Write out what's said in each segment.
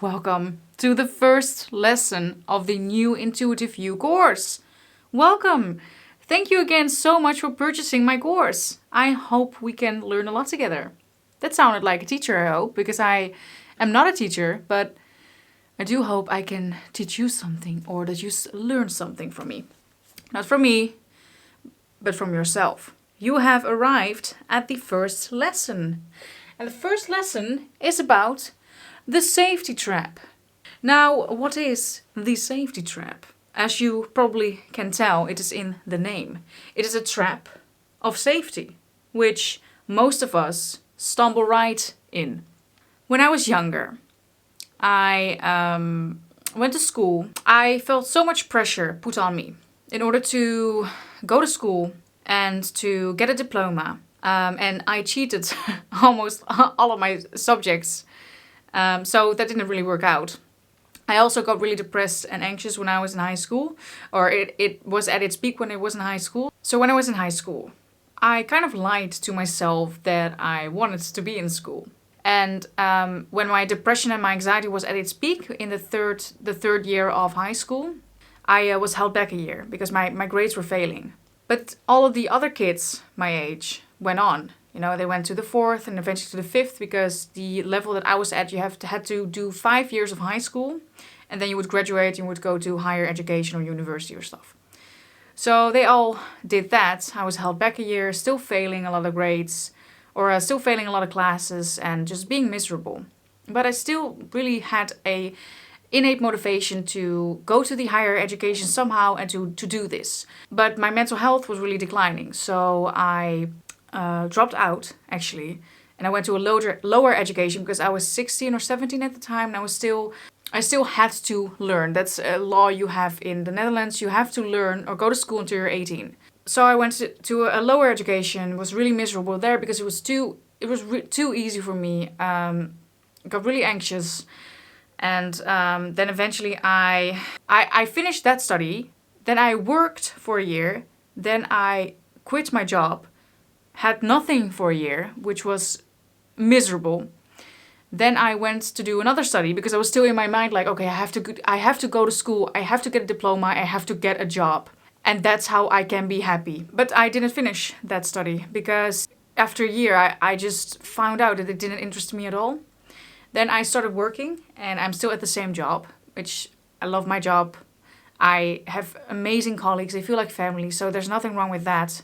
Welcome to the first lesson of the new Intuitive You course. Welcome! Thank you again so much for purchasing my course. I hope we can learn a lot together. That sounded like a teacher, I hope, because I am not a teacher, but I do hope I can teach you something or that you learn something from me. Not from me, but from yourself. You have arrived at the first lesson. And the first lesson is about the safety trap. Now, what is the safety trap? As you probably can tell, it is in the name. It is a trap of safety, which most of us stumble right in. When I was younger, I went to school. I felt so much pressure put on me in order to go to school and to get a diploma. And I cheated almost all of my subjects. So that didn't really work out. I also got really depressed and anxious when I was in high school, or it was at its peak when I was in high school. So when I was in high school, I kind of lied to myself that I wanted to be in school. And when my depression and my anxiety was at its peak in the third year of high school, I was held back a year because my grades were failing. But all of the other kids my age went on. You know, they went to the fourth and eventually to the fifth because the level that I was at, you had to do 5 years of high school and then you would graduate, you would go to higher education or university or stuff. So they all did that. I was held back a year, still failing a lot of grades or still failing a lot of classes and just being miserable. But I still really had a innate motivation to go to the higher education somehow and to do this. But my mental health was really declining. So I dropped out actually, and I went to a lower education because I was 16 or 17 at the time, and I still had to learn. That's a law you have in the Netherlands. You have to learn or go to school until you're 18. So I went to a lower education. Was really miserable there because it was too easy for me. Got really anxious, and then eventually I finished that study. Then I worked for a year. Then I quit my job. Had nothing for a year, which was miserable. Then I went to do another study because I was still in my mind like, okay, I have to go to school, I have to get a diploma, I have to get a job. And that's how I can be happy. But I didn't finish that study because after a year, I just found out that it didn't interest me at all. Then I started working and I'm still at the same job, which I love my job. I have amazing colleagues, they feel like family, so there's nothing wrong with that.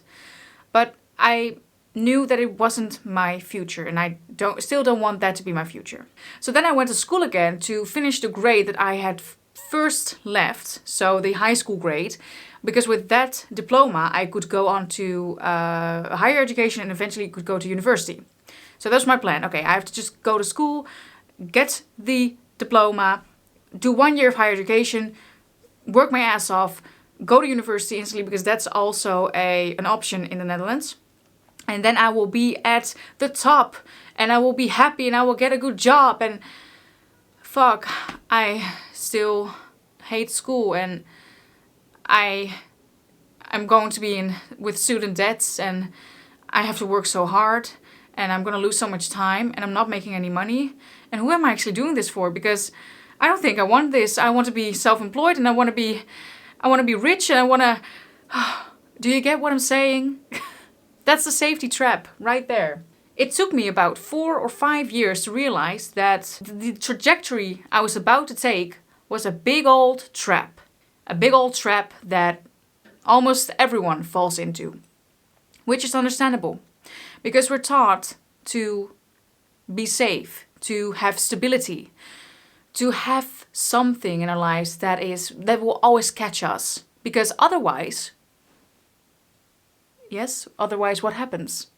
But I knew that it wasn't my future and I still don't want that to be my future. So then I went to school again to finish the grade that I had first left, so the high school grade, because with that diploma I could go on to higher education and eventually could go to university. So that's my plan. Okay, I have to just go to school, get the diploma, do 1 year of higher education, work my ass off, go to university instantly because that's also an option in the Netherlands. And then I will be at the top and I will be happy and I will get a good job. And fuck, I still hate school and I'm going to be with student debts and I have to work so hard and I'm going to lose so much time and I'm not making any money. And who am I actually doing this for? Because I don't think I want this. I want to be self-employed and I want to be rich and I want to... Do you get what I'm saying? That's the safety trap right there. It took me about 4 or 5 years to realize that the trajectory I was about to take was a big old trap. A big old trap that almost everyone falls into. Which is understandable. Because we're taught to be safe, to have stability, to have something in our lives that will always catch us. Because otherwise what happens?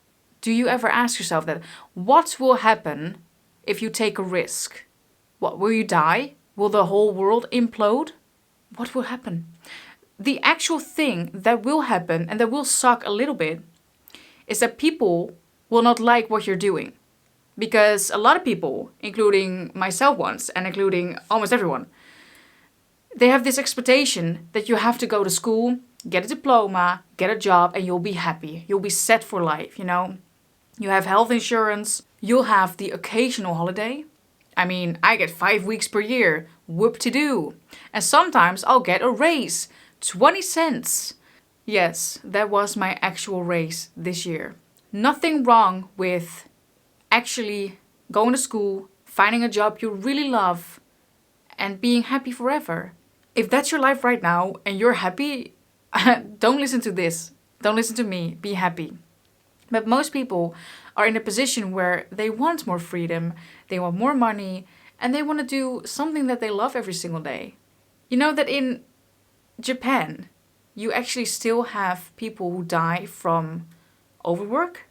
Do you ever ask yourself that? What will happen if you take a risk? What, will you die? Will the whole world implode? What will happen? The actual thing that will happen and that will suck a little bit is that people will not like what you're doing. Because a lot of people, including myself once and including almost everyone, they have this expectation that you have to go to school, get a diploma, get a job, and you'll be happy. You'll be set for life, you know. You have health insurance, you'll have the occasional holiday, I mean, I get 5 weeks per year. Whoop-de-doo. And sometimes I'll get a raise. 20 cents. Yes, that was my actual raise this year. Nothing wrong with actually going to school, finding a job you really love, and being happy forever. If that's your life right now and you're happy, don't listen to this. Don't listen to me. Be happy. But most people are in a position where they want more freedom, they want more money, and they want to do something that they love every single day. You know that in Japan, you actually still have people who die from overwork?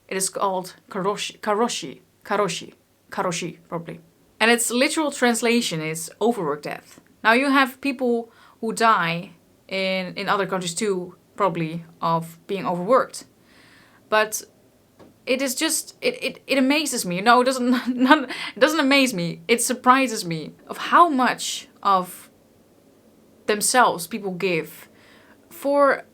It is called karoshi, probably. And its literal translation is overwork death. Now you have people who die in other countries too, probably, of being overworked. But it is just, it amazes me. No, it doesn't amaze me. It surprises me of how much of themselves people give for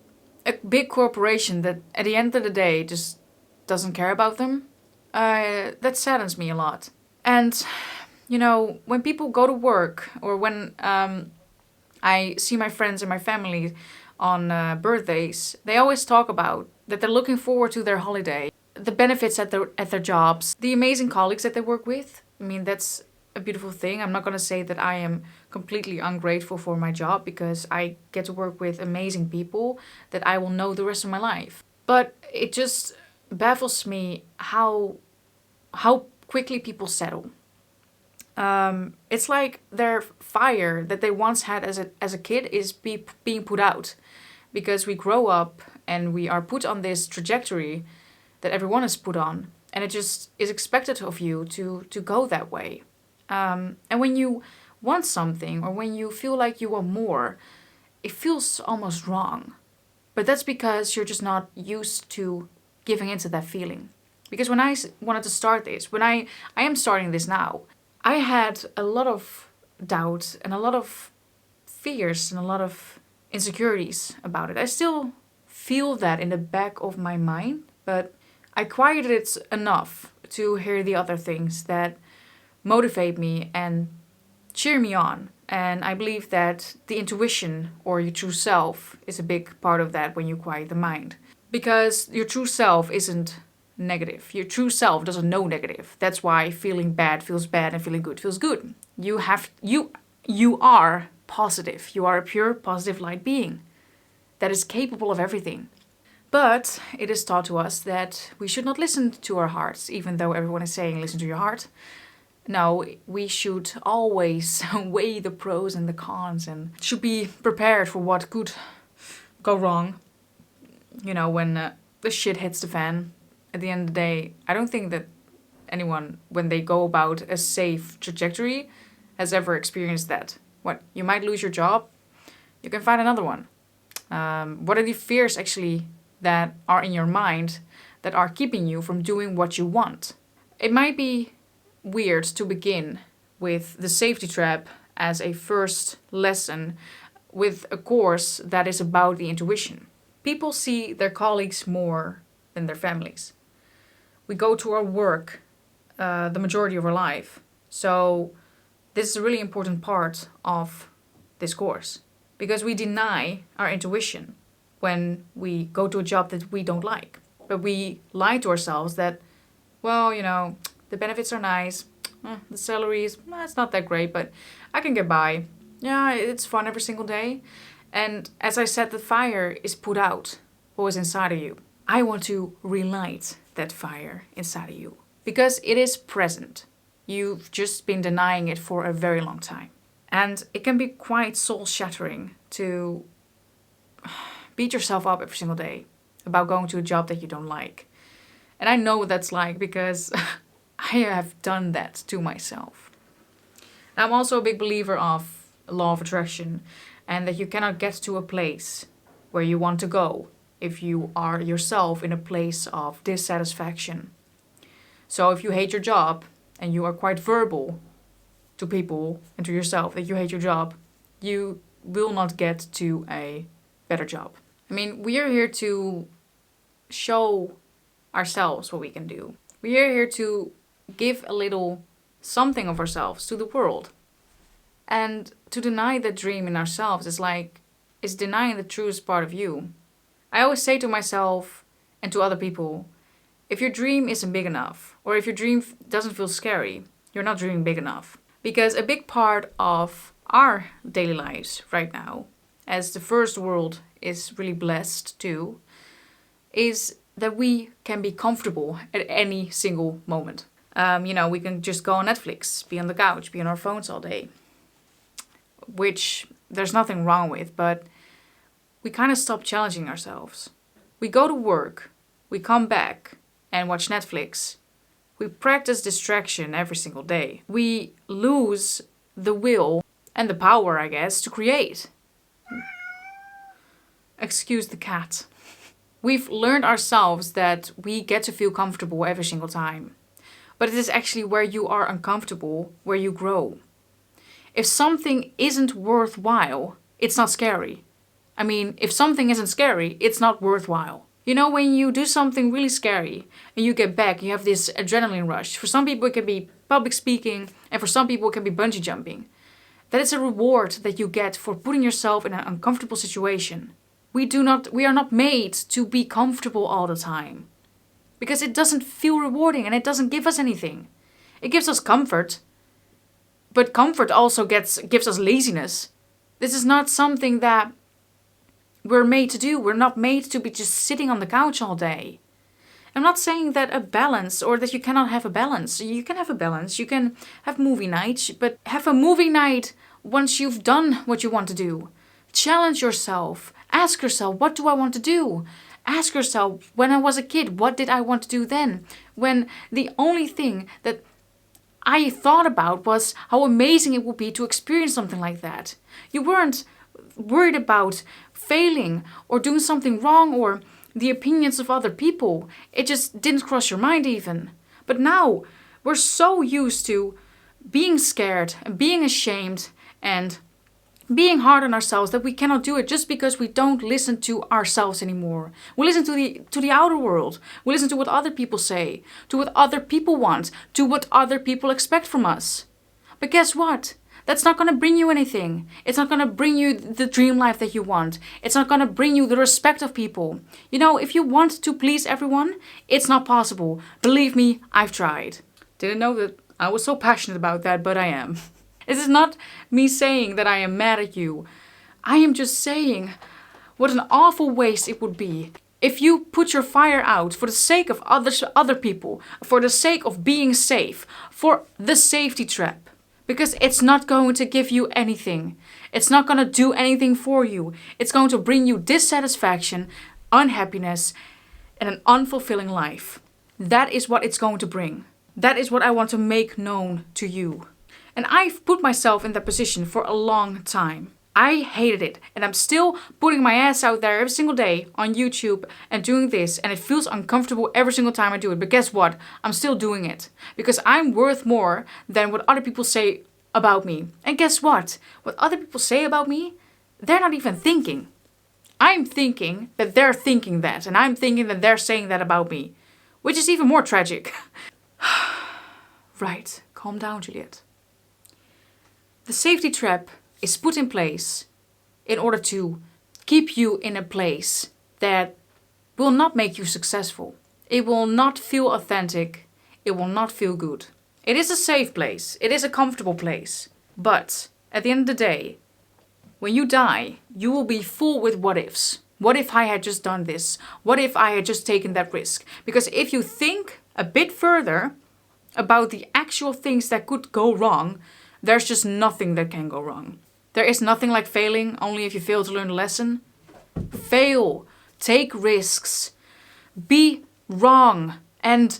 a big corporation that at the end of the day just doesn't care about them. That saddens me a lot. And, you know, when people go to work or when I see my friends and my family on birthdays, they always talk about that they're looking forward to their holiday, the benefits at their jobs, the amazing colleagues that they work with. I mean, that's a beautiful thing. I'm not going to say that I am completely ungrateful for my job because I get to work with amazing people that I will know the rest of my life. But it just baffles me how quickly people settle. It's like their fire that they once had as a kid is being put out because we grow up and we are put on this trajectory that everyone is put on, and it just is expected of you to go that way. And when you want something or when you feel like you want more, it feels almost wrong. But that's because you're just not used to giving into that feeling. Because when I wanted to start this, when I am starting this now, I had a lot of doubt and a lot of fears and a lot of insecurities about it. I still feel that in the back of my mind, but I quieted it enough to hear the other things that motivate me and cheer me on. And I believe that the intuition or your true self is a big part of that when you quiet the mind. Because your true self isn't negative. Your true self doesn't know negative. That's why feeling bad feels bad and feeling good feels good. You are positive. You are a pure positive light being that is capable of everything. But it is taught to us that we should not listen to our hearts, even though everyone is saying listen to your heart. No, we should always weigh the pros and the cons and should be prepared for what could go wrong. You know, when the shit hits the fan. At the end of the day, I don't think that anyone, when they go about a safe trajectory, has ever experienced that. What? You might lose your job, you can find another one. What are the fears actually that are in your mind that are keeping you from doing what you want? It might be weird to begin with the safety trap as a first lesson with a course that is about the intuition. People see their colleagues more than their families. We go to our work the majority of our life. So this is a really important part of this course because we deny our intuition when we go to a job that we don't like. But we lie to ourselves that, well, you know, the benefits are nice, the salary is, it's not that great, but I can get by. Yeah, it's fun every single day. And as I said, the fire is put out, what was inside of you. I want to relight that fire inside of you because it is present. You've just been denying it for a very long time. And it can be quite soul-shattering to beat yourself up every single day about going to a job that you don't like. And I know what that's like because I have done that to myself. I'm also a big believer of law of attraction and that you cannot get to a place where you want to go if you are yourself in a place of dissatisfaction. So if you hate your job and you are quite verbal to people and to yourself that you hate your job, you will not get to a better job. I mean, we are here to show ourselves what we can do. We are here to give a little something of ourselves to the world. And to deny that dream in ourselves is denying the truest part of you. I always say to myself and to other people, if your dream isn't big enough, or if your dream doesn't feel scary, you're not dreaming big enough. Because a big part of our daily lives right now, as the first world is really blessed too, is that we can be comfortable at any single moment. We can just go on Netflix, be on the couch, be on our phones all day, which there's nothing wrong with, but we kind of stop challenging ourselves. We go to work, we come back and watch Netflix. We practice distraction every single day. We lose the will and the power, I guess, to create. Excuse the cat. We've learned ourselves that we get to feel comfortable every single time. But it is actually where you are uncomfortable where you grow. If something isn't worthwhile, it's not scary. I mean, if something isn't scary, it's not worthwhile. You know, when you do something really scary and you get back, you have this adrenaline rush. For some people, it can be public speaking, and for some people, it can be bungee jumping. That is a reward that you get for putting yourself in an uncomfortable situation. We are not made to be comfortable all the time. Because it doesn't feel rewarding and it doesn't give us anything. It gives us comfort. But comfort also gives us laziness. This is not something that we're made to do. We're not made to be just sitting on the couch all day. I'm not saying that a balance or that you cannot have a balance. You can have a balance. You can have movie nights, but have a movie night once you've done what you want to do. Challenge yourself. Ask yourself, what do I want to do? Ask yourself, when I was a kid, what did I want to do then? When the only thing that I thought about was how amazing it would be to experience something like that. You weren't worried about failing or doing something wrong or the opinions of other people. It just didn't cross your mind even. But now we're so used to being scared and being ashamed and being hard on ourselves that we cannot do it just because we don't listen to ourselves anymore. We listen to the outer world. We listen to what other people say, to what other people want, to what other people expect from us. But guess what? That's not going to bring you anything. It's not going to bring you the dream life that you want. It's not going to bring you the respect of people. You know, if you want to please everyone, it's not possible. Believe me, I've tried. Didn't know that I was so passionate about that, but I am. This is not me saying that I am mad at you. I am just saying what an awful waste it would be if you put your fire out for the sake of other people, for the sake of being safe, for the safety trap. Because it's not going to give you anything. It's not going to do anything for you. It's going to bring you dissatisfaction, unhappiness, and an unfulfilling life. That is what it's going to bring. That is what I want to make known to you. And I've put myself in that position for a long time. I hated it. And I'm still putting my ass out there every single day on YouTube and doing this. And it feels uncomfortable every single time I do it. But guess what? I'm still doing it. Because I'm worth more than what other people say about me. And guess what? What other people say about me, they're not even thinking. I'm thinking that they're thinking that. And I'm thinking that they're saying that about me. Which is even more tragic. Right. Calm down, Juliet. The safety trap is put in place in order to keep you in a place that will not make you successful. It will not feel authentic. It will not feel good. It is a safe place. It is a comfortable place. But at the end of the day, when you die, you will be full with what ifs. What if I had just done this? What if I had just taken that risk? Because if you think a bit further about the actual things that could go wrong, there's just nothing that can go wrong. There is nothing like failing, only if you fail to learn a lesson. Fail. Take risks. Be wrong. And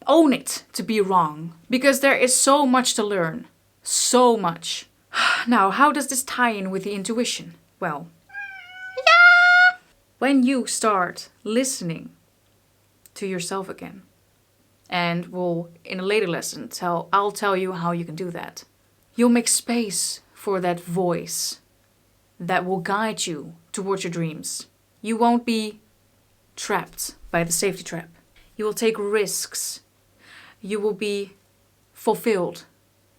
own it to be wrong. Because there is so much to learn. So much. Now, how does this tie in with the intuition? Well, when you start listening to yourself again, and we'll, in a later lesson, I'll tell you how you can do that. You'll make space for that voice that will guide you towards your dreams. You won't be trapped by the safety trap. You will take risks. You will be fulfilled.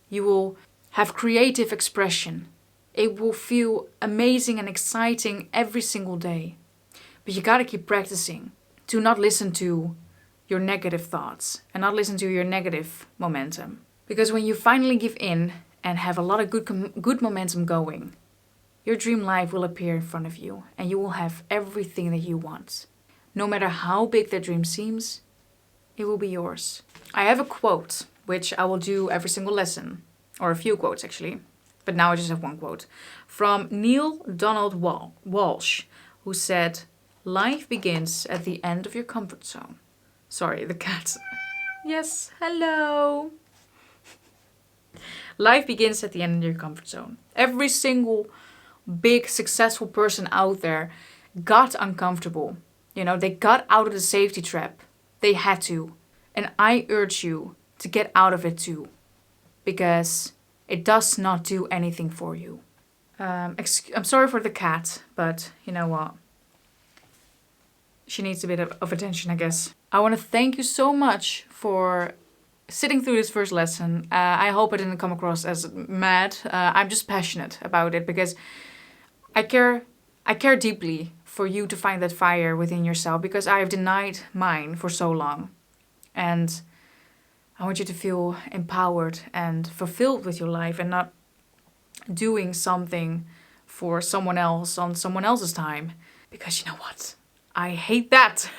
You will have creative expression. It will feel amazing and exciting every single day. But you gotta keep practicing to not listen to your negative thoughts and not listen to your negative momentum. Because when you finally give in and have a lot of good momentum going, your dream life will appear in front of you and you will have everything that you want. No matter how big that dream seems, it will be yours. I have a quote, which I will do every single lesson, or a few quotes actually, but now I just have one quote, from Neil Donald Walsh, who said, "Life begins at the end of your comfort zone." Sorry, the cat. Yes, hello. Life begins at the end of your comfort zone. Every single big successful person out there got uncomfortable. You know, they got out of the safety trap. They had to. And I urge you to get out of it too. Because it does not do anything for you. I'm sorry for the cat, but you know what? She needs a bit of attention, I guess. I want to thank you so much for sitting through this first lesson. I hope I didn't come across as mad. I'm just passionate about it because I care deeply for you to find that fire within yourself because I have denied mine for so long. And I want you to feel empowered and fulfilled with your life and not doing something for someone else on someone else's time. Because you know what? I hate that.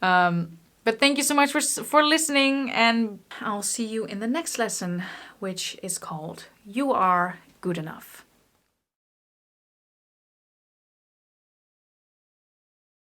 But thank you so much for listening, and I'll see you in the next lesson, which is called You Are Good Enough.